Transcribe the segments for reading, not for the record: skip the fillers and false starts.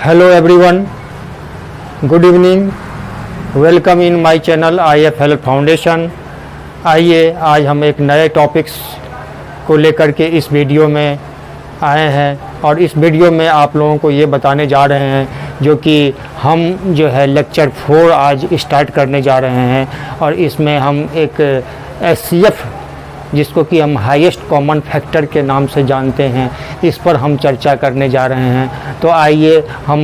Hello everyone, good evening, welcome in my channel IF foundation. आइए आज हम एक नए टॉपिक्स को लेकर के इस वीडियो में आए हैं और इस वीडियो में आप लोगों को ये बताने जा रहे हैं जो कि हम जो है लेक्चर 4 आज स्टार्ट करने जा रहे हैं और इसमें हम एक SCF जिसको कि हम हाईएस्ट कॉमन फैक्टर के नाम से जानते हैं, इस पर हम चर्चा करने जा रहे हैं। तो आइए हम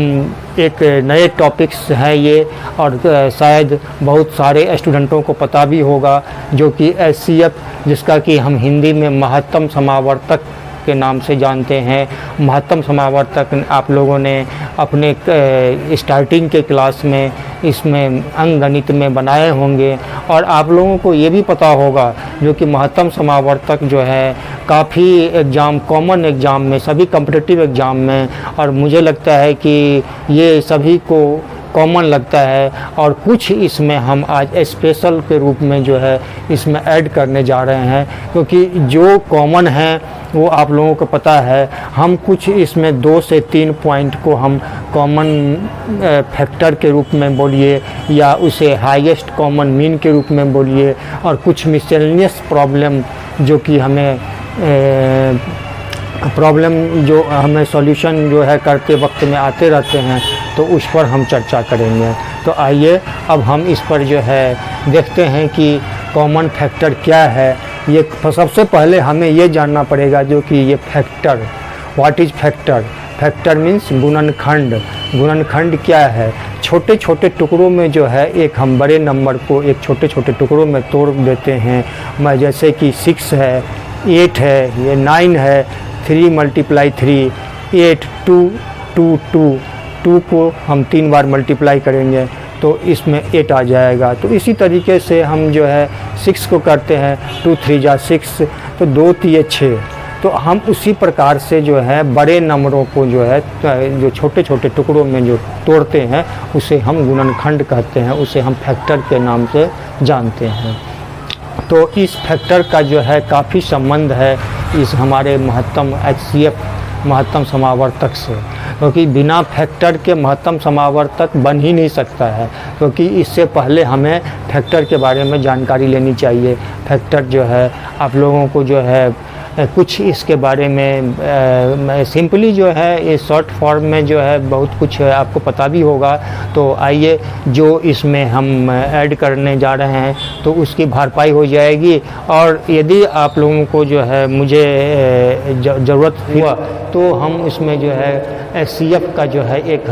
एक नए टॉपिक्स हैं ये और शायद बहुत सारे स्टूडेंटों को पता भी होगा जो कि SCF जिसका कि हम हिंदी में महत्तम समावर्तक के नाम से जानते हैं। महत्तम समावर्तक आप लोगों ने अपने स्टार्टिंग के क्लास में इसमें अंकगणित में बनाए होंगे और आप लोगों को ये भी पता होगा जो कि महत्तम समावर्तक जो है काफ़ी एग्ज़ाम कॉमन एग्ज़ाम में, सभी कॉम्पिटिटिव एग्ज़ाम में, और मुझे लगता है कि ये सभी को कॉमन लगता है और कुछ इसमें हम आज स्पेशल के रूप में जो है इसमें ऐड करने जा रहे हैं, क्योंकि जो कॉमन है वो आप लोगों को पता है। हम कुछ इसमें 2 से 3 पॉइंट को हम कॉमन फैक्टर के रूप में बोलिए या उसे हाईएस्ट कॉमन मीन के रूप में बोलिए, और कुछ मिसलेनियस प्रॉब्लम जो कि हमें जो हमें सॉल्यूशन जो है करते वक्त में आते रहते हैं, तो उस पर हम चर्चा करेंगे। तो आइए अब हम इस पर जो है देखते हैं कि कॉमन फैक्टर क्या है। ये सबसे पहले हमें ये जानना पड़ेगा जो कि ये factor, what is factor. Factor means गुणनखंड। गुणनखंड क्या है? छोटे छोटे टुकड़ों में जो है एक हम बड़े नंबर को एक छोटे छोटे टुकड़ों में तोड़ देते हैं। जैसे कि 6 है, 8 है, ये 9 है, 3 × 3 8, 2 2 2 2 को हम 3 बार मल्टीप्लाई करेंगे तो इसमें 8 आ जाएगा। तो इसी तरीके से हम जो है 6 को करते हैं, 2 3 जा 6, तो 2 3 6। तो हम उसी प्रकार से जो है बड़े नंबरों को जो है जो छोटे छोटे टुकड़ों में जो तोड़ते हैं उसे हम गुणनखंड कहते हैं, उसे हम फैक्टर के नाम से जानते हैं। तो इस फैक्टर का जो है काफ़ी संबंध है इस हमारे महत्तम HCF महत्तम समावर्तक से, क्योंकि बिना फैक्टर के महत्तम समावर्तक बन ही नहीं सकता है। क्योंकि इससे पहले हमें फैक्टर के बारे में जानकारी लेनी चाहिए। फैक्टर जो है आप लोगों को जो है कुछ इसके बारे में सिंपली जो है ये शॉर्ट फॉर्म में जो है बहुत कुछ आपको पता भी होगा। तो आइए जो इसमें हम ऐड करने जा रहे हैं तो उसकी भरपाई हो जाएगी, और यदि आप लोगों को जो है मुझे ज़रूरत हुआ तो हम इसमें जो है SCF का जो है एक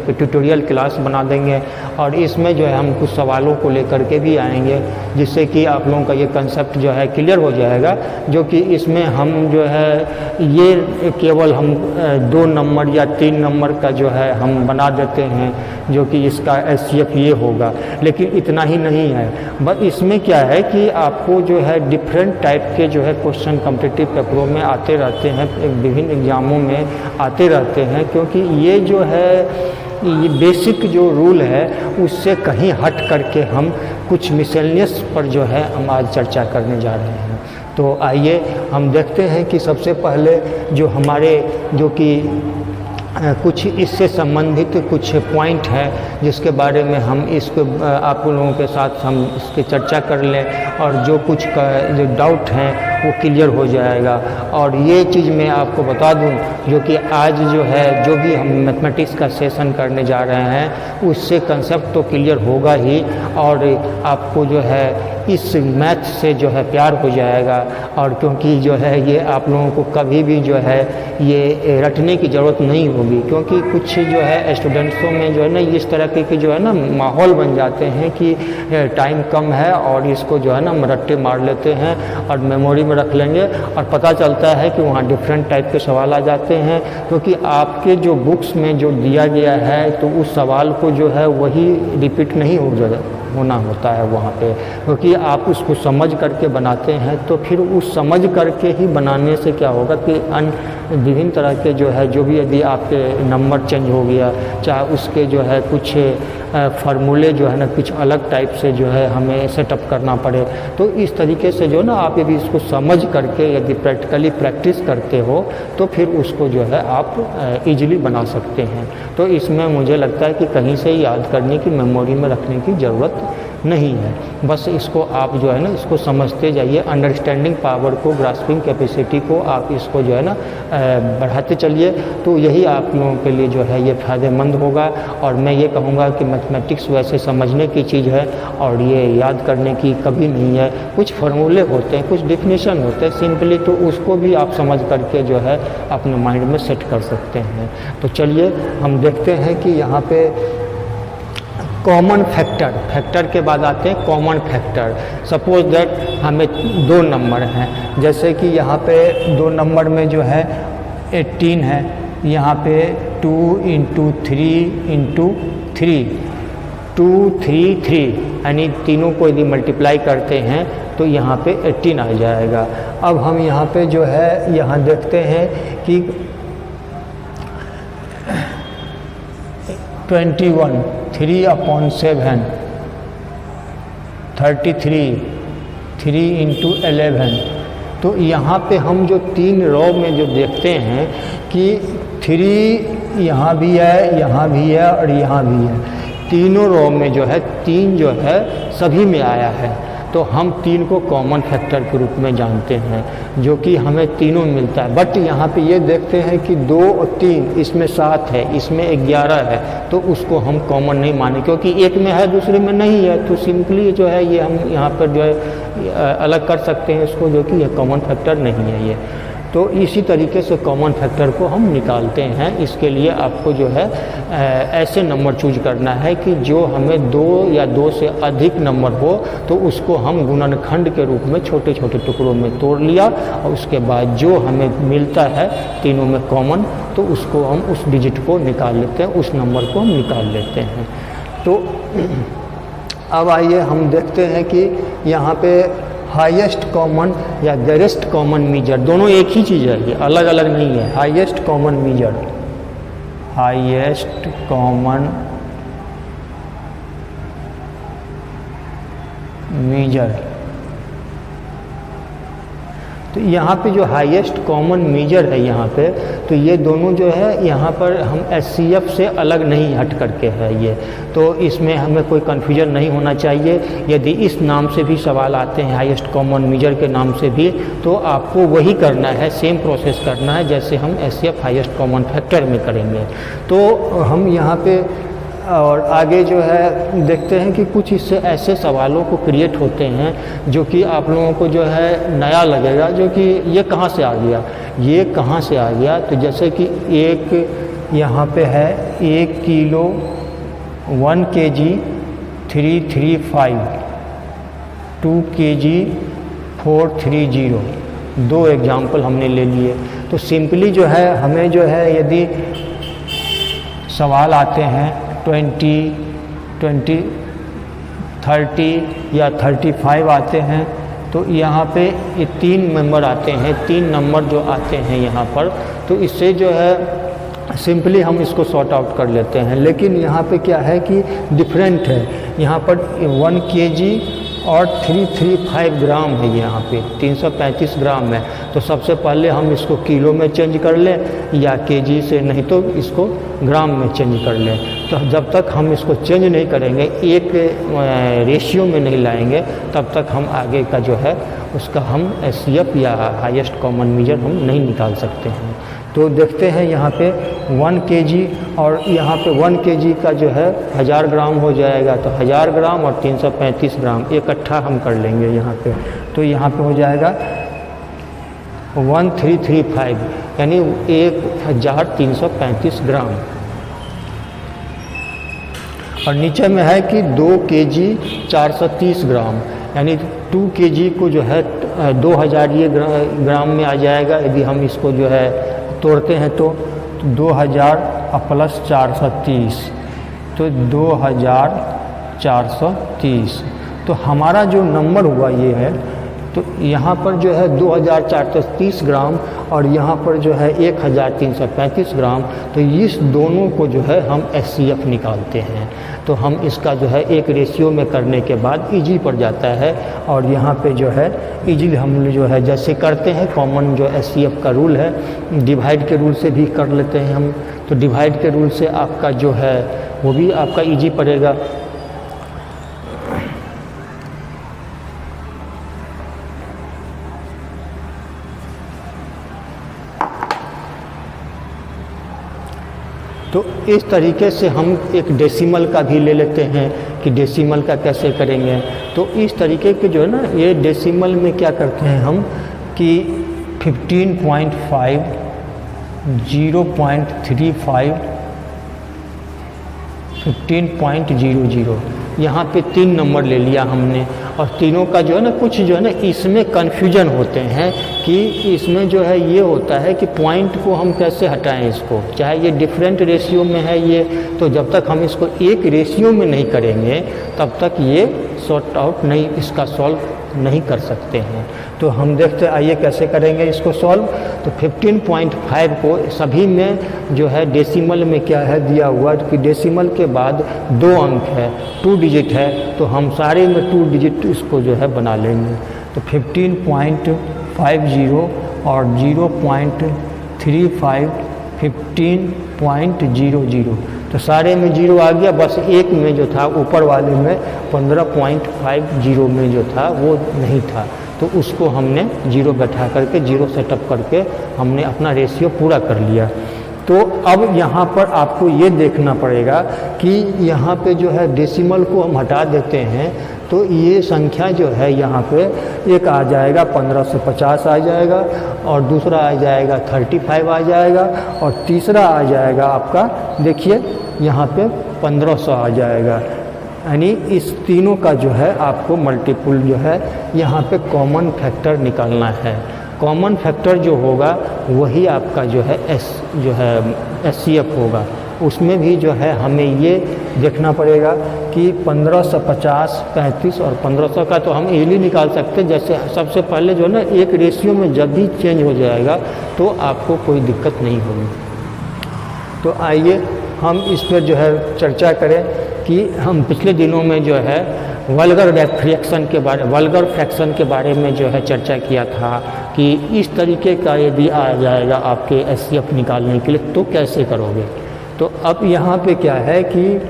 ट्यूटोरियल क्लास बना देंगे और इसमें जो है हम कुछ सवालों को लेकर के भी आएंगे, जिससे कि आप लोगों का ये कंसेप्ट जो है क्लियर हो जाएगा। जो कि इसमें हम जो है ये केवल हम 2 नंबर या 3 नंबर का जो है हम बना देते हैं जो कि इसका SCF ये होगा, लेकिन इतना ही नहीं है। बस इसमें क्या है कि आपको जो है डिफरेंट टाइप के जो है क्वेश्चन कॉम्पिटिटिव पेपरों में आते रहते हैं, विभिन्न एग्ज़ामों में आते रहते हैं, क्योंकि ये जो है ये बेसिक जो रूल है उससे कहीं हट करके हम कुछ मिसलेनियस पर जो है हम आज चर्चा करने जा रहे हैं। तो आइए हम देखते हैं कि सबसे पहले जो हमारे जो कि कुछ इससे संबंधित कुछ पॉइंट हैं जिसके बारे में हम इसको आप लोगों के साथ हम इसकी चर्चा कर लें, और जो कुछ का जो डाउट हैं वो क्लियर हो जाएगा। और ये चीज़ मैं आपको बता दूं जो कि आज जो है जो भी हम मैथमेटिक्स का सेशन करने जा रहे हैं उससे कंसेप्ट तो क्लियर होगा ही, और आपको जो है इस मैथ से जो है प्यार हो जाएगा। और क्योंकि जो है ये आप लोगों को कभी भी जो है ये रटने की ज़रूरत नहीं होगी, क्योंकि कुछ जो है स्टूडेंट्सों में जो है ना इस तरह के जो है ना माहौल बन जाते हैं कि टाइम कम है और इसको जो है ना रट्टे मार लेते हैं और मेमोरी में रख लेंगे, और पता चलता है कि वहाँ डिफरेंट टाइप के सवाल आ जाते हैं। क्योंकि आपके जो बुक्स में जो दिया गया है तो उस सवाल को जो है वही रिपीट नहीं होना होता है वहाँ पे, क्योंकि आप उसको समझ करके बनाते हैं। तो फिर उस समझ करके ही बनाने से क्या होगा कि विभिन्न तरह के जो है जो भी यदि आपके नंबर चेंज हो गया, चाहे उसके जो है कुछ फार्मूले जो है ना कुछ अलग टाइप से जो है हमें सेटअप करना पड़े। तो इस तरीके से जो ना आप यदि इसको समझ करके यदि प्रैक्टिकली प्रैक्टिस करते हो तो फिर उसको जो है आप ईजिली बना सकते हैं। तो इसमें मुझे लगता है कि कहीं से याद करने की, मेमोरी में रखने की ज़रूरत नहीं है। बस इसको आप जो है ना इसको समझते जाइए, अंडरस्टैंडिंग पावर को, ग्रास्पिंग कैपेसिटी को आप इसको जो है ना बढ़ाते चलिए। तो यही आप लोगों के लिए जो है ये फ़ायदेमंद होगा। और मैं ये कहूँगा कि मैथमेटिक्स वैसे समझने की चीज़ है और ये याद करने की कभी नहीं है। कुछ फार्मूले होते हैं, कुछ डेफिनेशन होते हैं सिंपली, तो उसको भी आप समझ करके जो है अपने माइंड में सेट कर सकते हैं। तो चलिए हम देखते हैं कि यहाँ पे कॉमन फैक्टर के बाद आते हैं कॉमन फैक्टर। सपोज दैट हमें 2 नंबर हैं, जैसे कि यहाँ पे 2 नंबर में जो है 18 है, यहाँ पे 2 × 3 × 3 2 3 3 यानी तीनों को यदि मल्टीप्लाई करते हैं तो यहाँ पे 18 आ जाएगा। अब हम यहाँ पे जो है यहाँ देखते हैं कि 21 3/7 33 3 × 11। तो यहाँ पे हम जो 3 रो में जो देखते हैं कि 3 यहाँ भी है, यहाँ भी है और यहाँ भी है। तीनों रो में जो है 3 जो है सभी में आया है। तो हम 3 को कॉमन फैक्टर के रूप में जानते हैं, जो कि हमें तीनों मिलता है। बट यहाँ पे ये देखते हैं कि 2 और 3, इसमें 7 है, इसमें 11 है, तो उसको हम कॉमन नहीं माने, क्योंकि एक में है दूसरे में नहीं है। तो सिंपली जो है ये हम यहाँ पर जो है अलग कर सकते हैं इसको, जो कि ये कॉमन फैक्टर नहीं है ये। तो इसी तरीके से कॉमन फैक्टर को हम निकालते हैं। इसके लिए आपको जो है ऐसे नंबर चूज करना है कि जो हमें 2 या 2 से अधिक नंबर हो, तो उसको हम गुणनखंड के रूप में छोटे छोटे टुकड़ों में तोड़ लिया और उसके बाद जो हमें मिलता है तीनों में कॉमन, तो उसको हम उस डिजिट को निकाल लेते हैं, उस नंबर को हम निकाल लेते हैं। तो अब आइए हम देखते हैं कि यहाँ पे हाईएस्ट कॉमन या ग्रेटेस्ट कॉमन मीजर, दोनों एक ही चीज़ है, ये अलग अलग नहीं है। Highest common measure, highest common measure. तो यहाँ पे जो हाईएस्ट कॉमन मीजर है यहाँ पे, तो ये दोनों जो है यहाँ पर हम एचसीएफ से अलग नहीं हट करके है ये। तो इसमें हमें कोई कन्फ्यूजन नहीं होना चाहिए। यदि इस नाम से भी सवाल आते हैं, हाईएस्ट कॉमन मीजर के नाम से भी, तो आपको वही करना है, सेम प्रोसेस करना है जैसे हम एचसीएफ हाईएस्ट कॉमन फैक्टर में करेंगे। तो हम यहाँ पे और आगे जो है देखते हैं कि कुछ इससे ऐसे सवालों को क्रिएट होते हैं जो कि आप लोगों को जो है नया लगेगा, जो कि ये कहाँ से आ गया, ये कहाँ से आ गया। तो जैसे कि एक यहाँ पे है 1 किलो 1 kg 335, 2 kg 430, 2 एग्जाम्पल हमने ले लिए। तो सिंपली जो है हमें जो है यदि सवाल आते हैं 20, 30 या 35 आते हैं, तो यहाँ पे ये 3 नंबर आते हैं, 3 नंबर जो आते हैं यहाँ पर, तो इससे जो है सिंपली हम इसको सॉर्ट आउट कर लेते हैं। लेकिन यहाँ पे क्या है कि डिफरेंट है, यहाँ पर 1 kg और 335 ग्राम है, यहाँ पे 335 ग्राम है। तो सबसे पहले हम इसको किलो में चेंज कर लें या केजी से, नहीं तो इसको ग्राम में चेंज कर लें। तो जब तक हम इसको चेंज नहीं करेंगे, एक रेशियो में नहीं लाएंगे, तब तक हम आगे का जो है उसका हम एचसीएफ या हाईएस्ट कॉमन मीजर हम नहीं निकाल सकते हैं। तो देखते हैं यहाँ पे 1 kg और यहाँ पे 1 kg का जो है 1000 ग्राम हो जाएगा। तो 1000 ग्राम और 335 ग्राम इकट्ठा हम कर लेंगे यहाँ पे। तो यहाँ पे हो जाएगा 1335, यानी 1335 ग्राम। और नीचे में है कि 2 kg 430 ग्राम, यानी 2 kg को जो है 2000 ये ग्राम में आ जाएगा। यदि हम इसको जो है तोड़ते हैं तो 2000 प्लस 430, तो 2430। तो हमारा जो नंबर हुआ ये है, तो यहाँ पर जो है 2430 ग्राम और यहाँ पर जो है 1335 ग्राम। तो इस दोनों को जो है हम HCF निकालते हैं। तो हम इसका जो है एक रेशियो में करने के बाद ईजी पड़ जाता है, और यहाँ पे जो है ईजी हम जो है जैसे करते हैं कॉमन जो HCF का रूल है, डिवाइड के रूल से भी कर लेते हैं हम। तो डिवाइड के रूल से आपका जो है वो भी आपका ईजी पड़ेगा। तो इस तरीके से हम एक डेसिमल का भी ले लेते हैं कि डेसिमल का कैसे करेंगे। तो इस तरीके के जो है ना, ये डेसिमल में क्या करते हैं हम कि 15.5, 0.35, 15.00, यहाँ पे 3 नंबर ले लिया हमने। और तीनों का जो है ना कुछ जो है ना इसमें कन्फ्यूजन होते हैं कि इसमें जो है ये होता है कि पॉइंट को हम कैसे हटाएं इसको, चाहे ये डिफरेंट रेशियो में है ये, तो जब तक हम इसको एक रेशियो में नहीं करेंगे तब तक ये सॉर्ट आउट नहीं, इसका सॉल्व नहीं कर सकते हैं। तो हम देखते हैं, आइए कैसे करेंगे इसको सॉल्व। तो 15.5 को सभी में जो है डेसिमल में क्या है दिया हुआ कि डेसिमल के बाद 2 अंक है, 2 डिजिट है, तो हम सारे में 2 डिजिट इसको जो है बना लेंगे। तो 15.50 और 0.35, 15.00, तो सारे में 0 आ गया, बस एक में जो था ऊपर वाले में 15.50 में जो था वो नहीं था, तो उसको हमने 0 बैठा करके 0 सेटअप करके हमने अपना रेशियो पूरा कर लिया। तो अब यहाँ पर आपको ये देखना पड़ेगा कि यहाँ पे जो है डेसिमल को हम हटा देते हैं, तो ये संख्या जो है यहाँ पे एक आ जाएगा 1550 आ जाएगा, और दूसरा आ जाएगा 35 आ जाएगा, और तीसरा आ जाएगा आपका देखिए यहाँ पे 1500 आ जाएगा। यानी इस तीनों का जो है आपको मल्टीपल जो है यहाँ पे कॉमन फैक्टर निकालना है। कॉमन फैक्टर जो होगा वही आपका जो है HCF होगा। उसमें भी जो है हमें ये देखना पड़ेगा कि 1550, 35 और 1500 का तो हम इजीली निकाल सकते हैं। जैसे सबसे पहले जो है ना एक रेशियो में जब भी चेंज हो जाएगा तो आपको कोई दिक्कत नहीं होगी। तो आइए हम इस पर जो है चर्चा करें कि हम पिछले दिनों में जो है वल्गर फ्रैक्शन के बारे में जो है चर्चा किया था कि इस तरीके का यदि आ जाएगा आपके HCF निकालने के लिए तो कैसे करोगे। तो अब यहाँ पे क्या है कि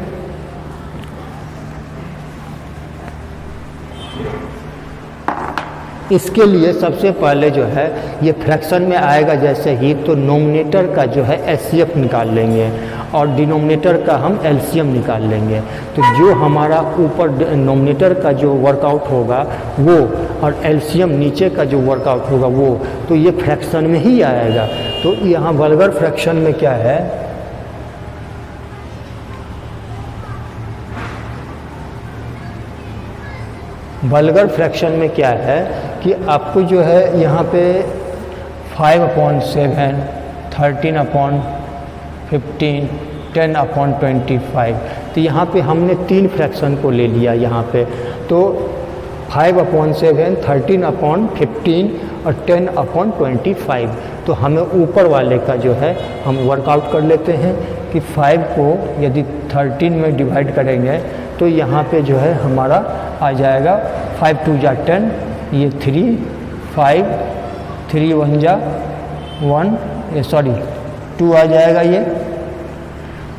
इसके लिए सबसे पहले जो है ये फ्रैक्शन में आएगा जैसे ही, तो नोमिनेटर का जो है HCF निकाल लेंगे और डिनोमिनेटर का हम LCM निकाल लेंगे। तो जो हमारा ऊपर नोमिनेटर का जो वर्कआउट होगा वो और LCM नीचे का जो वर्कआउट होगा वो, तो ये फ्रैक्शन में ही आएगा। तो यहाँ वल्गर फ्रैक्शन में क्या है, वल्गर फ्रैक्शन में क्या है कि आपको जो है यहाँ पे 5/7, 13/15, 10/25, तो यहाँ पे हमने 3 फ्रैक्शन को ले लिया यहाँ पे। तो 5/7, 13/15 और 10/25, तो हमें ऊपर वाले का जो है हम वर्कआउट कर लेते हैं कि 5 को यदि 13 में डिवाइड करेंगे तो यहाँ पे जो है हमारा आ जाएगा 5 2 जा 10, ये 3, 5, 3 1 जा 1, ये सॉरी 2 आ जाएगा ये,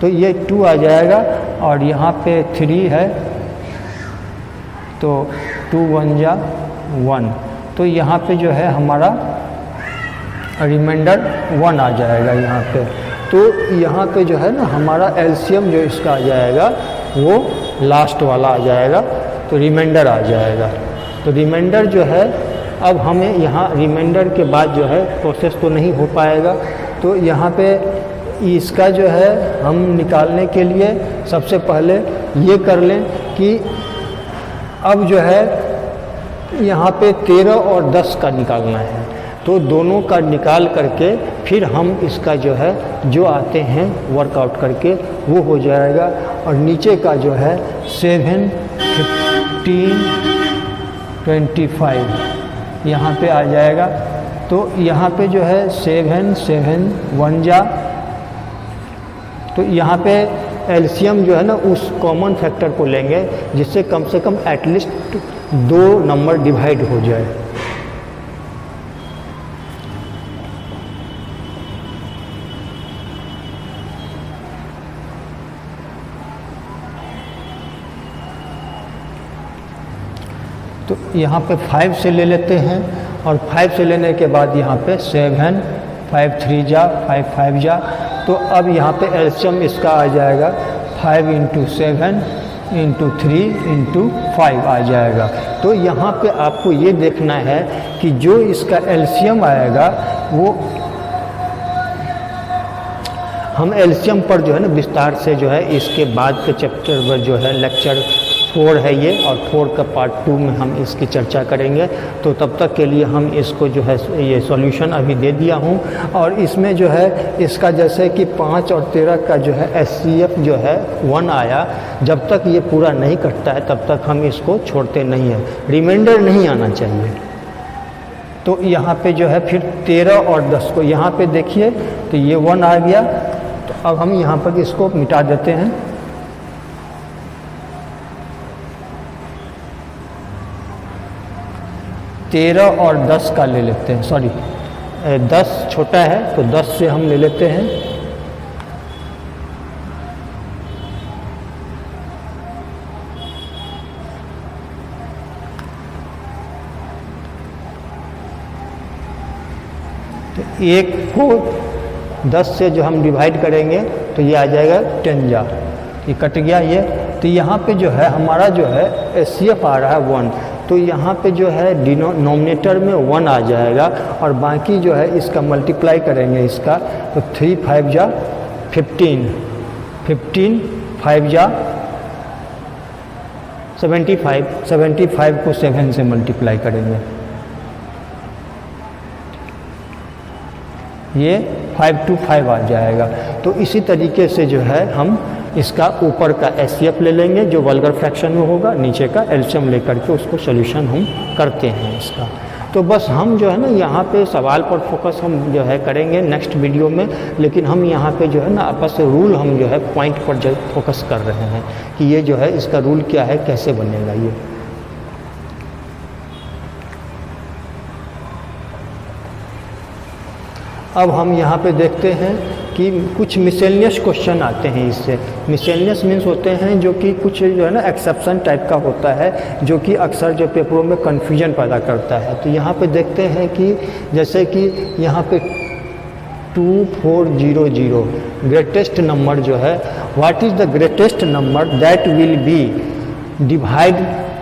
तो ये 2 आ जाएगा, और यहाँ पे 3 है तो 2 1 जा 1, तो यहाँ पे जो है हमारा रिमाइंडर 1 आ जाएगा यहाँ पे। तो यहाँ पे जो है ना हमारा LCM जो इसका आ जाएगा वो लास्ट वाला आ जाएगा, तो रिमाइंडर आ जाएगा। तो रिमाइंडर जो है अब हमें यहाँ रिमाइंडर के बाद जो है प्रोसेस तो नहीं हो पाएगा, तो यहाँ पे इसका जो है हम निकालने के लिए सबसे पहले ये कर लें कि अब जो है यहाँ पे 13 और 10 का निकालना है। तो दोनों का निकाल करके फिर हम इसका जो है जो आते हैं वर्कआउट करके वो हो जाएगा, और नीचे का जो है 7, 15, 25 यहाँ पे आ जाएगा। तो तो यहाँ पे जो है 7 7 1 जा, तो यहाँ पे एलसीएम जो है ना उस कॉमन फैक्टर को लेंगे जिससे कम से कम एटलीस्ट 2 नंबर डिवाइड हो जाए। तो यहाँ पे 5 से ले लेते हैं और 5 से लेने के बाद यहाँ पे 7 5 3 जा 5 5 जा, तो अब यहाँ पे एलसीएम इसका आ जाएगा 5 × 7 × 3 × 5 आ जाएगा। तो यहाँ पे आपको ये देखना है कि जो इसका एलसीएम आएगा वो हम एलसीएम पर जो है ना विस्तार से जो है इसके बाद के चैप्टर पर जो है लेक्चर 4 है ये, और 4 का पार्ट 2 में हम इसकी चर्चा करेंगे। तो तब तक के लिए हम इसको जो है ये सॉल्यूशन अभी दे दिया हूँ, और इसमें जो है इसका जैसे कि 5 और 13 का जो है एचसीएफ जो है 1 आया, जब तक ये पूरा नहीं कटता है तब तक हम इसको छोड़ते नहीं हैं, रिमाइंडर नहीं आना चाहिए। तो यहाँ पे जो है फिर 13 और 10 को यहाँ पे देखिए तो ये 1 आ गया, तो अब हम यहाँ पर इसको मिटा देते हैं। तेरह और 10 का ले लेते हैं, सॉरी 10 छोटा है तो 10 से हम ले लेते हैं। तो 1 को 10 से जो हम डिवाइड करेंगे तो ये आ जाएगा 10 जा, ये कट गया ये। तो यहाँ पे जो है हमारा जो है एचसीएफ आ रहा है 1, तो यहाँ पे जो है डिनोमिनेटर में 1 आ जाएगा, और बाकी जो है इसका मल्टीप्लाई करेंगे इसका, तो 3 5 जा 15 15 5 जा 75 75 को 7 से मल्टीप्लाई करेंगे, ये 5 2 5 आ जाएगा। तो इसी तरीके से जो है हम इसका ऊपर का एचसीएफ ले लेंगे जो वल्गर फ्रैक्शन में होगा, नीचे का एलसीएम लेकर के उसको सॉल्यूशन हम करते हैं इसका। तो बस हम जो है ना यहाँ पे सवाल पर फोकस हम जो है करेंगे नेक्स्ट वीडियो में, लेकिन हम यहाँ पे जो है ना आपस से रूल हम जो है पॉइंट पर जो फोकस कर रहे हैं कि ये जो है इसका रूल क्या है, कैसे बनेगा ये। अब हम यहाँ पे देखते हैं कि कुछ मिसलेनियस क्वेश्चन आते हैं इससे। मिसलेनियस मीन्स होते हैं जो कि कुछ जो है ना एक्सेप्शन टाइप का होता है, जो कि अक्सर जो पेपरों में कन्फ्यूजन पैदा करता है। तो यहाँ पे देखते हैं कि जैसे कि यहाँ पे 2400 ग्रेटेस्ट नंबर जो है, what is the greatest number that will be divide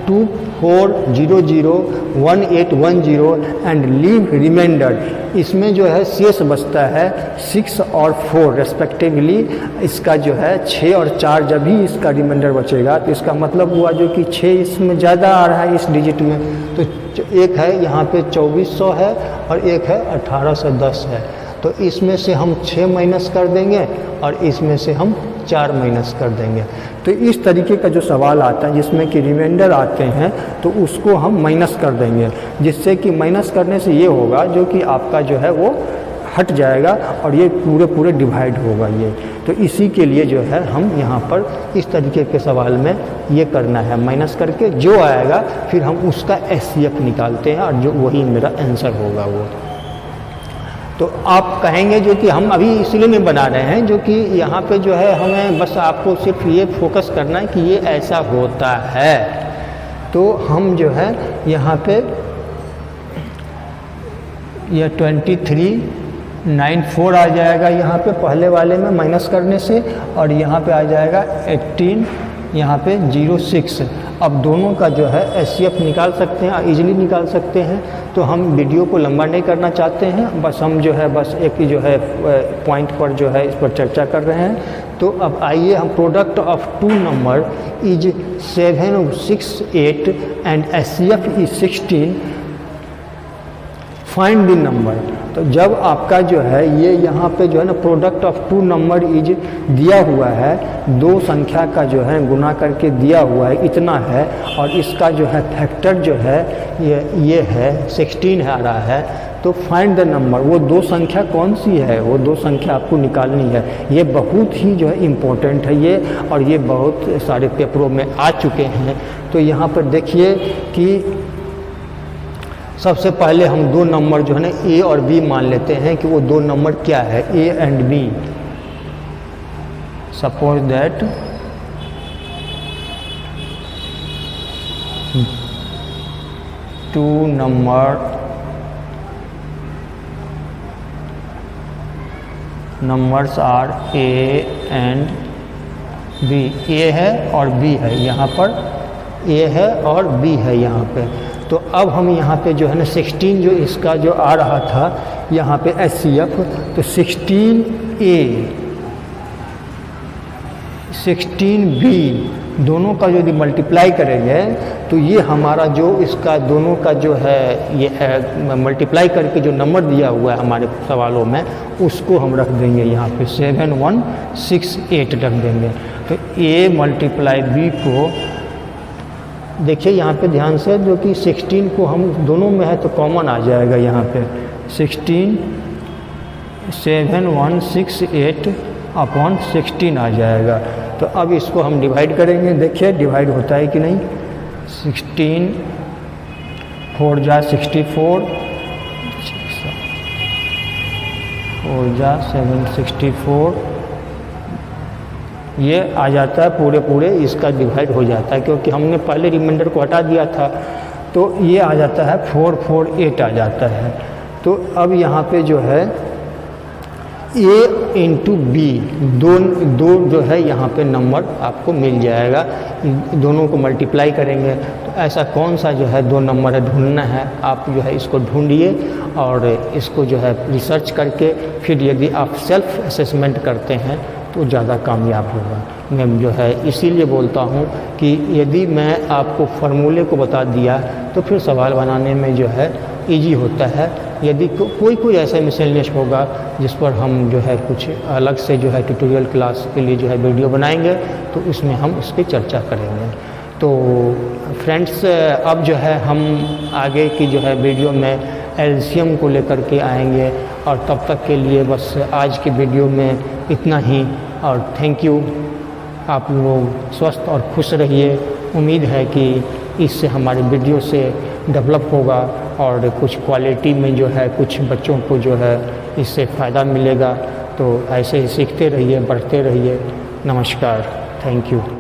2400 1810 and leave remainder. इसमें जो है शेष बचता है 6 और 4 रेस्पेक्टिवली। इसका जो है 6 और 4 जब भी इसका रिमाइंडर बचेगा तो इसका मतलब हुआ जो कि 6 इसमें ज़्यादा आ रहा है इस डिजिट में, तो एक है यहाँ पे 2400 है और एक है 1810 है। तो इसमें से हम 6 माइनस कर देंगे और इसमें से हम 4 माइनस कर देंगे। तो इस तरीके का जो सवाल आता है जिसमें कि रिमाइंडर आते हैं तो उसको हम माइनस कर देंगे, जिससे कि माइनस करने से ये होगा जो कि आपका जो है वो हट जाएगा और ये पूरे डिवाइड होगा ये। तो इसी के लिए जो है हम यहाँ पर इस तरीके के सवाल में ये करना है, माइनस करके जो आएगा फिर हम उसका एचसीएफ निकालते हैं और जो वही मेरा आंसर होगा वो। तो आप कहेंगे जो कि हम अभी इसलिए नहीं बना रहे हैं जो कि यहाँ पे जो है हमें बस आपको सिर्फ ये फोकस करना है कि ये ऐसा होता है। तो हम जो है यहाँ पे ये 2394 आ जाएगा यहाँ पे पहले वाले में माइनस करने से, और यहाँ पे आ जाएगा 18 यहाँ पे 06। अब दोनों का जो है एचसीएफ निकाल सकते हैं, इजीली निकाल सकते हैं। तो हम वीडियो को लंबा नहीं करना चाहते हैं, बस हम जो है बस एक जो है पॉइंट पर जो है इस पर चर्चा कर रहे हैं। तो अब आइए हम product of 2 number is 768 and HCF is 16, find the number. तो जब आपका जो है ये यहाँ पे जो है ना प्रोडक्ट ऑफ 2 नंबर इज दिया हुआ है, 2 संख्या का जो है गुना करके दिया हुआ है इतना है, और इसका जो है फैक्टर जो है ये है 16 आ रहा है, तो फाइंड द नंबर, वो दो संख्या कौन सी है, वो दो संख्या आपको निकालनी है। ये बहुत ही जो है इम्पोर्टेंट है ये, और ये बहुत सारे पेपरों में आ चुके हैं। तो यहाँ पर देखिए कि सबसे पहले हम दो नंबर जो है ना ए और बी मान लेते हैं कि वो दो नंबर क्या है, A and B. Suppose that two numbers are A and B. A है और बी है, यहाँ पर ए है और बी है यहाँ पे। तो अब हम यहाँ पे जो है ना 16 जो इसका जो आ रहा था यहाँ पे HCF, तो 16A 16B दोनों का यदि मल्टीप्लाई करेंगे तो ये हमारा जो इसका दोनों का जो है ये मल्टीप्लाई करके जो नंबर दिया हुआ है हमारे सवालों में उसको हम रख देंगे यहाँ पे 7168 रख देंगे। तो A मल्टीप्लाई B को देखिए यहाँ पे ध्यान से, जो कि 16 को हम दोनों में है तो कॉमन आ जाएगा यहाँ पे 16 7168 अपॉन 16 आ जाएगा। तो अब इसको हम डिवाइड करेंगे, देखिए डिवाइड होता है कि नहीं। 16 4 जा 64, 4 जा 764, ये आ जाता है पूरे इसका डिवाइड हो जाता है, क्योंकि हमने पहले रिमाइंडर को हटा दिया था। तो ये आ जाता है 448 आ जाता है। तो अब यहाँ पे जो है A इंटू बी दो जो है यहाँ पे नंबर आपको मिल जाएगा, दोनों को मल्टीप्लाई करेंगे। तो ऐसा कौन सा जो है दो नंबर है ढूंढना है, आप जो है इसको ढूंढिए और इसको जो है रिसर्च करके फिर यदि आप सेल्फ असेसमेंट करते हैं तो ज़्यादा कामयाब होगा। मैं जो है इसीलिए बोलता हूँ कि यदि मैं आपको फार्मूले को बता दिया तो फिर सवाल बनाने में जो है इजी होता है। यदि कोई ऐसा मिसलेनियस होगा जिस पर हम जो है कुछ अलग से जो है ट्यूटोरियल क्लास के लिए जो है वीडियो बनाएंगे तो उसमें हम उसकी चर्चा करेंगे। तो फ्रेंड्स अब जो है हम आगे की जो है वीडियो में एलसीएम को लेकर के आएंगे, और तब तक के लिए बस आज की वीडियो में इतना ही, और थैंक यू। आप लोग स्वस्थ और खुश रहिए। उम्मीद है कि इससे हमारे वीडियो से डेवलप होगा और कुछ क्वालिटी में जो है कुछ बच्चों को जो है इससे फ़ायदा मिलेगा। तो ऐसे ही सीखते रहिए, बढ़ते रहिए। नमस्कार, थैंक यू।